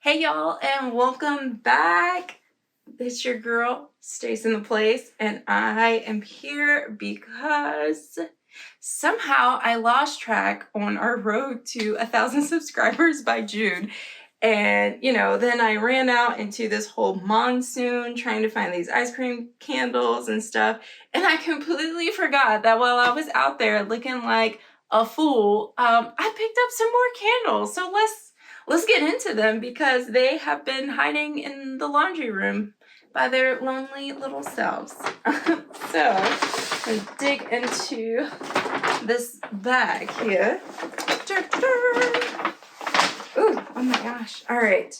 Hey y'all, and welcome back. It's your girl, Stays in the Place, and I am here because somehow I lost track on our road to 1,000 subscribers by June. And, then I ran out into this whole monsoon trying to find these ice cream candles and stuff. And I completely forgot that while I was out there looking like a fool, I picked up some more candles. So let's get into them because they have been hiding in the laundry room by their lonely little selves. So let's dig into this bag here. Ooh, oh my gosh. All right.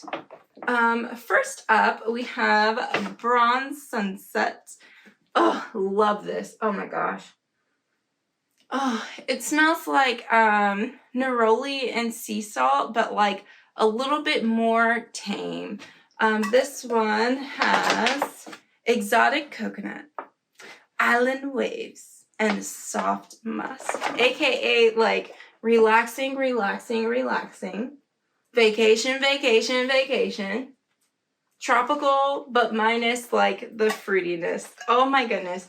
First up, we have Bronze Sunset. Oh, love this. Oh my gosh. Oh, it smells like neroli and sea salt, but like a little bit more tame. This one has exotic coconut, island waves, and soft musk, aka like relaxing, vacation, tropical, but minus like the fruitiness. Oh my goodness.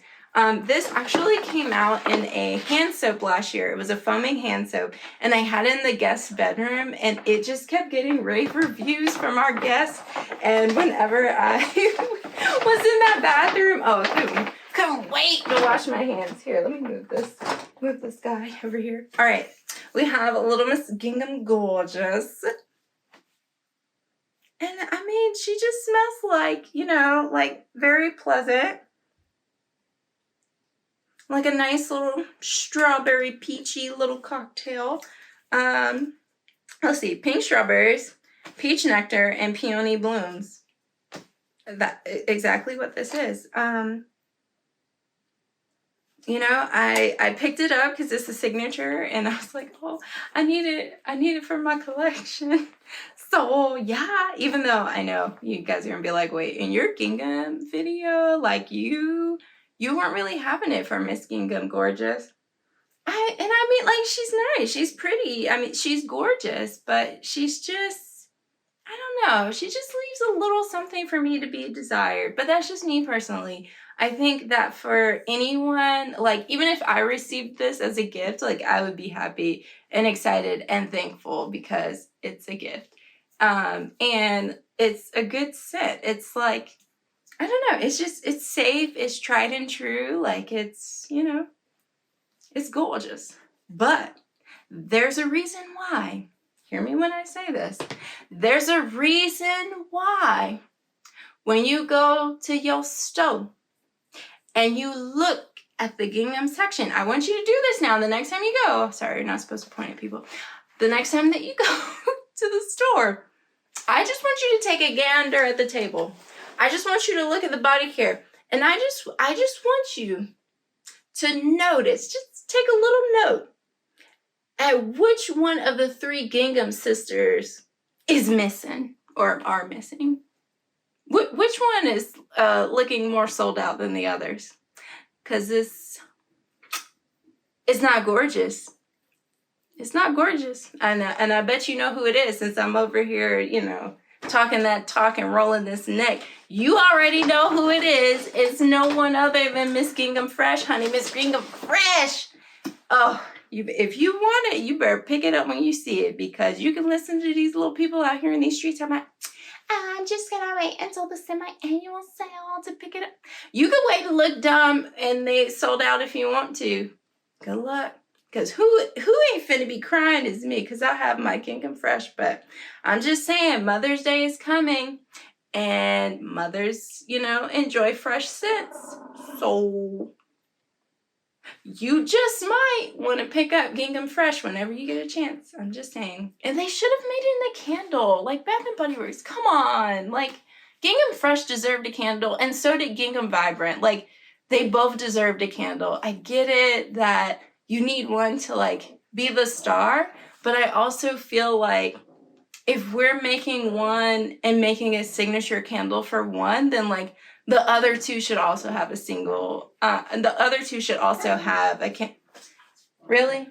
This actually came out in a hand soap last year. It was a foaming hand soap, and I had it in the guest bedroom, and it just kept getting rave reviews from our guests. And whenever I was in that bathroom, I couldn't wait to wash my hands. Here, let me move this guy over here. All right, we have a little Miss Gingham Gorgeous. And I mean, she just smells like, like very pleasant. Like a nice little strawberry peachy little cocktail. Let's see, pink strawberries, peach nectar, and peony blooms. That exactly what this is. I picked it up because it's a signature, and I was like, oh, I need it for my collection. So yeah, even though I know you guys are gonna be like, wait, in your Gingham video, like you weren't really having it for Miss Gingham Gorgeous. I mean, like, she's nice, she's pretty, I mean, she's gorgeous, but she's just, I don't know, she just leaves a little something for me to be desired. But that's just me personally. I think that for anyone, like, even if I received this as a gift, like, I would be happy and excited and thankful because it's a gift. And it's a good scent. It's like, I don't know, it's safe, it's tried and true, like it's gorgeous. But there's a reason why. Hear me when I say this. There's a reason why when you go to your store and you look at the Gingham section, I want you to do this now the next time you go. Sorry, you're not supposed to point at people. The next time that you go to the store, I just want you to take a gander at the table. I just want you to look at the body care. And I just want you to notice, just take a little note at which one of the three Gingham sisters is missing or are missing. Which one is looking more sold out than the others? Because it's not gorgeous. It's not gorgeous. And I bet you know who it is, since I'm over here, talking that talk and rolling this neck. You already know who it is. It's no one other than Miss Gingham Fresh, honey. Miss Gingham Fresh. Oh, if you want it, you better pick it up when you see it, because you can listen to these little people out here in these streets. I'm like, I'm just gonna wait until the semi-annual sale to pick it up. You can wait to look dumb and they sold out if you want to. Good luck. Because who ain't finna be crying is me, because I have my Gingham Fresh. But I'm just saying, Mother's Day is coming, and mothers, enjoy fresh scents. So you just might want to pick up Gingham Fresh whenever you get a chance. I'm just saying. And they should have made it in a candle, like Bath and Body Works. Come on. Like, Gingham Fresh deserved a candle, and so did Gingham Vibrant. Like, they both deserved a candle. I get it that you need one to like be the star, but I also feel like if we're making one and making a signature candle for one, then like the other two should also have a single, and the other two should also have a Really?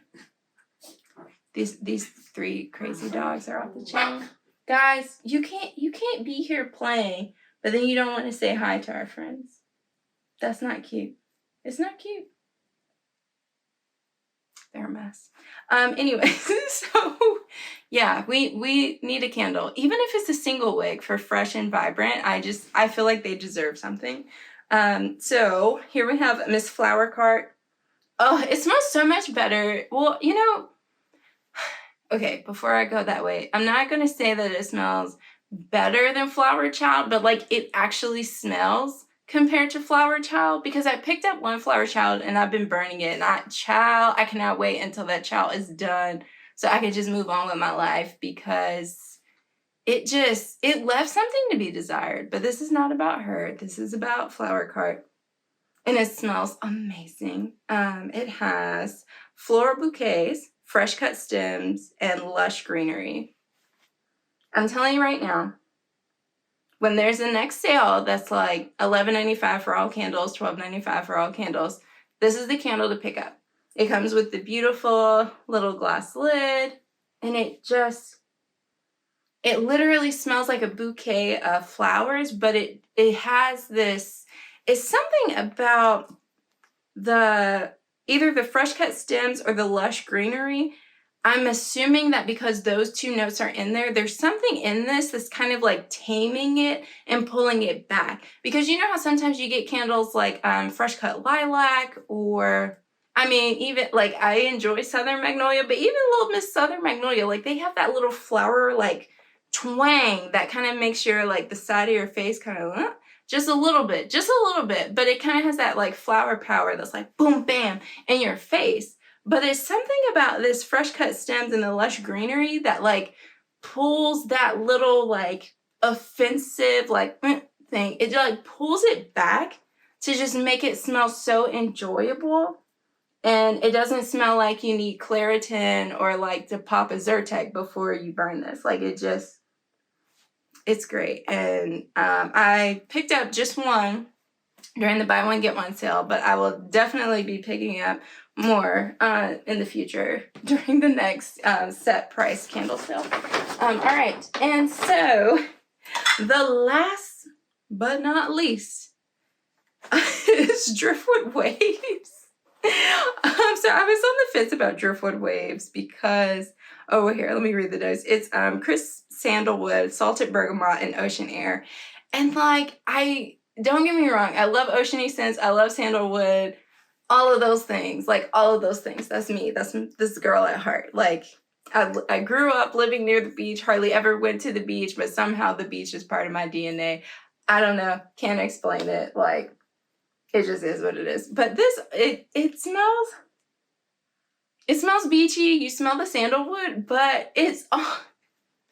These three crazy dogs are off the chain. Guys, you can't be here playing, but then you don't want to say hi to our friends. That's not cute. It's not cute. They're a mess. Anyways, so yeah, we need a candle. Even if it's a single wick for Fresh and Vibrant, I feel like they deserve something. So here we have Miss Flower Cart. Oh, it smells so much better. Well, you know, okay, before I go that way, I'm not going to say that it smells better than Flower Child, but like it actually smells compared to Flower Child, because I picked up one Flower Child and I've been burning it. I cannot wait until that child is done so I can just move on with my life, because it left something to be desired. But this is not about her. This is about Flower Cart. And it smells amazing. It has floral bouquets, fresh cut stems, and lush greenery. I'm telling you right now, when there's a next sale that's like $11.95 for all candles, $12.95 for all candles, this is the candle to pick up. It comes with the beautiful little glass lid, and it literally smells like a bouquet of flowers, but it has this, it's something about either the fresh cut stems or the lush greenery. I'm assuming that because those two notes are in there, there's something in this that's kind of like taming it and pulling it back. Because you know how sometimes you get candles like fresh cut lilac, or I mean, even like I enjoy Southern Magnolia, but even Little Miss Southern Magnolia, like they have that little flower like twang that kind of makes your like the side of your face kind of just a little bit, but it kind of has that like flower power that's like boom, bam in your face. But there's something about this fresh cut stems and the lush greenery that like pulls that little like offensive like thing. It like pulls it back to just make it smell so enjoyable. And it doesn't smell like you need Claritin or like to pop a Zyrtec before you burn this. Like it's great. And I picked up just one during the buy one get one sale, but I will definitely be picking up more in the future during the next set price candle sale. All right, and so the last but not least is Driftwood Waves. So I was on the fence about Driftwood Waves because, here, let me read the notes. It's crisp sandalwood, salted bergamot, and ocean air. And like, don't get me wrong, I love oceany scents, I love sandalwood, all of those things. That's me. That's this girl at heart. Like, I grew up living near the beach, hardly ever went to the beach, but somehow the beach is part of my DNA. I don't know, can't explain it. Like, it just is what it is. But this, it smells beachy. You smell the sandalwood, but it's almost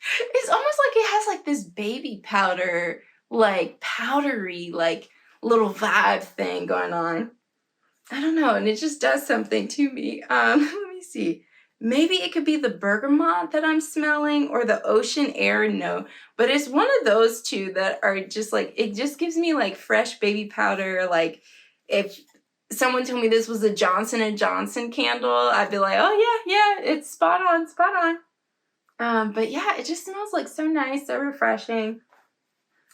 like it has like this baby powder, like powdery, like little vibe thing going on. I don't know, and it just does something to me. Let me see. Maybe it could be the bergamot that I'm smelling or the ocean air note, but it's one of those two that are just like, it just gives me like fresh baby powder. Like if someone told me this was a Johnson & Johnson candle, I'd be like, oh yeah, it's spot on. But yeah, it just smells like so nice, so refreshing.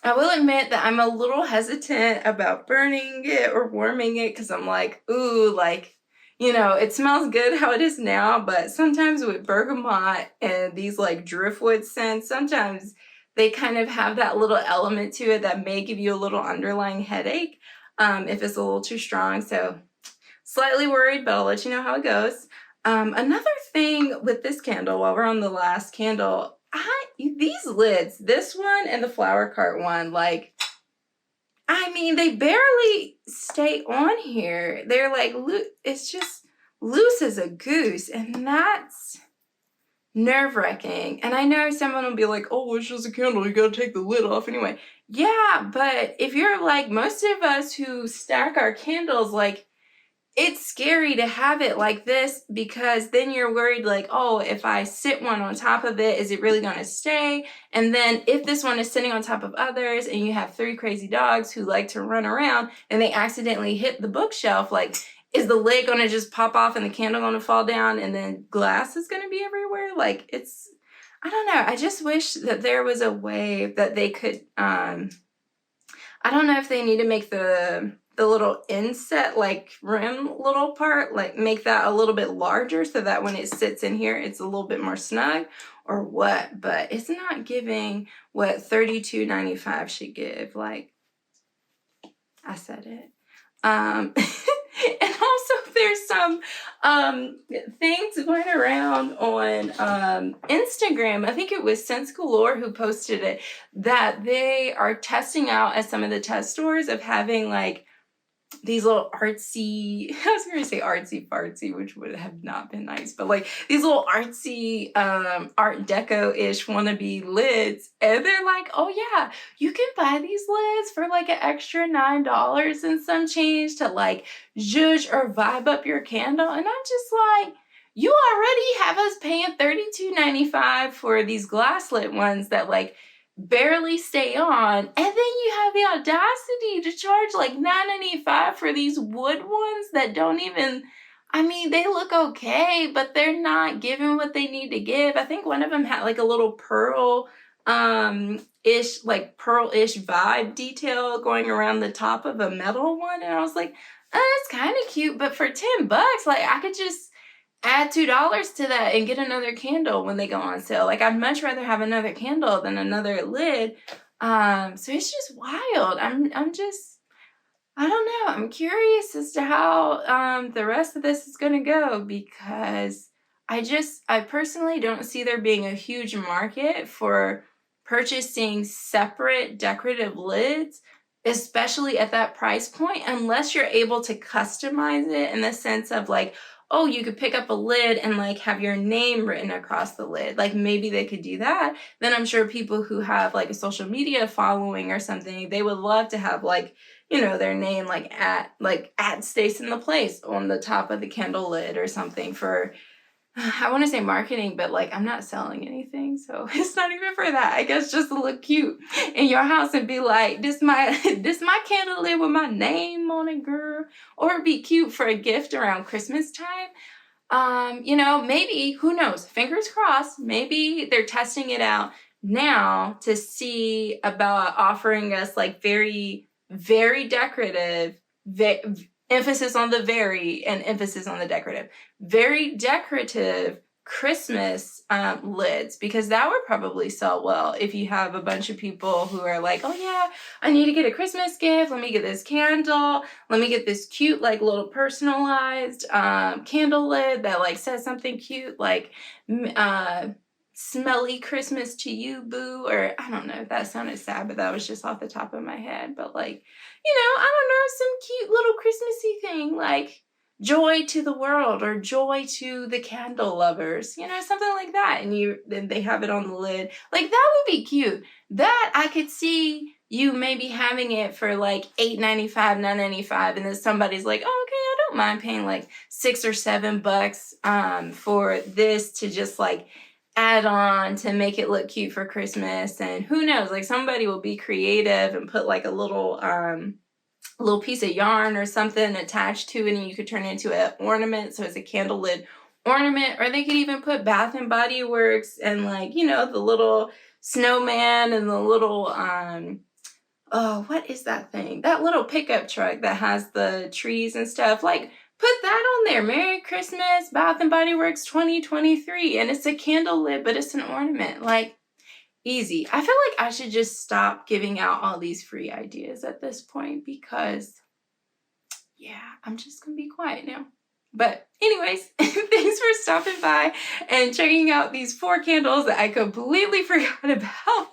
I will admit that I'm a little hesitant about burning it or warming it because I'm like, ooh, like, you know, it smells good how it is now, but sometimes with bergamot and these like driftwood scents, sometimes they kind of have that little element to it that may give you a little underlying headache if it's a little too strong. So slightly worried, but I'll let you know how it goes. Another thing with this candle, while we're on the last candle, these lids, this one and the flower cart one, like, I mean, they barely stay on here. They're like, it's just loose as a goose, and that's nerve-wracking. And I know someone will be like, oh, it's just a candle, you gotta take the lid off anyway. Yeah, but if you're like most of us who stack our candles, like, it's scary to have it like this, because then you're worried like, oh, if I sit one on top of it, is it really going to stay? And then if this one is sitting on top of others and you have 3 crazy dogs who like to run around and they accidentally hit the bookshelf, like, is the lid going to just pop off and the candle going to fall down and then glass is going to be everywhere? Like, I don't know. I just wish that there was a way that they could, I don't know if they need to make the little inset, like rim little part, like make that a little bit larger so that when it sits in here, it's a little bit more snug or what, but it's not giving what $32.95 should give. Like, I said it. And also there's some things going around on Instagram. I think it was Sense Galore who posted it, that they are testing out at some of the test stores of having like these little artsy, I was going to say artsy fartsy, which would have not been nice, but like these little artsy art deco-ish wannabe lids. And they're like, oh yeah, you can buy these lids for like an extra $9 and some change to like zhuzh or vibe up your candle. And I'm just like, you already have us paying $32.95 for these glass lit ones that like barely stay on, and then you have the audacity to charge like $9.95 for these wood ones that don't even, I mean, they look okay, but they're not giving what they need to give. I think one of them had like a little pearl ish, like pearl-ish vibe detail going around the top of a metal one, and I was like, oh, that's kind of cute, but for $10, like I could just add $2 to that and get another candle when they go on sale. Like, I'd much rather have another candle than another lid. So it's just wild. I'm just, I don't know. I'm curious as to how the rest of this is gonna go, because I personally don't see there being a huge market for purchasing separate decorative lids, especially at that price point, unless you're able to customize it in the sense of like, oh, you could pick up a lid and like have your name written across the lid. Like maybe they could do that. Then I'm sure people who have like a social media following or something, they would love to have like, you know, their name like at Stace in the Place on the top of the candle lid or something for, I want to say marketing, but like I'm not selling anything, so it's not even for that. I guess just to look cute in your house and be like, this my candle lid with my name on it, girl. Or it'd be cute for a gift around Christmas time. You know, maybe, who knows? Fingers crossed, maybe they're testing it out now to see about offering us like very, very decorative, emphasis on the very and emphasis on the decorative, very decorative Christmas lids, because that would probably sell well if you have a bunch of people who are like, oh yeah, I need to get a Christmas gift. Let me get this candle. Let me get this cute, like little personalized candle lid that like says something cute, like smelly Christmas to you, boo. Or I don't know, that sounded sad, but that was just off the top of my head. But like, you know, I don't know, some cute little Christmassy thing like joy to the world or joy to the candle lovers, you know, something like that. And then they have it on the lid. Like that would be cute. That I could see you maybe having it for like $8.95, $9.95, and then somebody's like, oh, okay, I don't mind paying like $6 or $7 for this to just like add on to make it look cute for Christmas. And who knows, like somebody will be creative and put like a little piece of yarn or something attached to it, and you could turn it into an ornament, so it's a candle lid ornament. Or they could even put Bath and Body Works and like, you know, the little snowman and the little oh, what is that thing? That little pickup truck that has the trees and stuff. Like, put that on there. Merry Christmas, Bath and Body Works 2023. And it's a candle lid, but it's an ornament. Like, easy. I feel like I should just stop giving out all these free ideas at this point, because, yeah, I'm just going to be quiet now. But anyways, thanks for stopping by and checking out these 4 candles that I completely forgot about.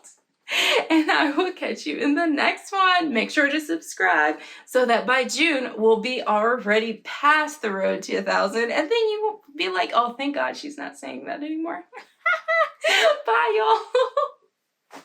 And I will catch you in the next one. Make sure to subscribe so that by June we'll be already past the road to 1,000. And then you will be like, oh, thank God she's not saying that anymore. Bye, y'all.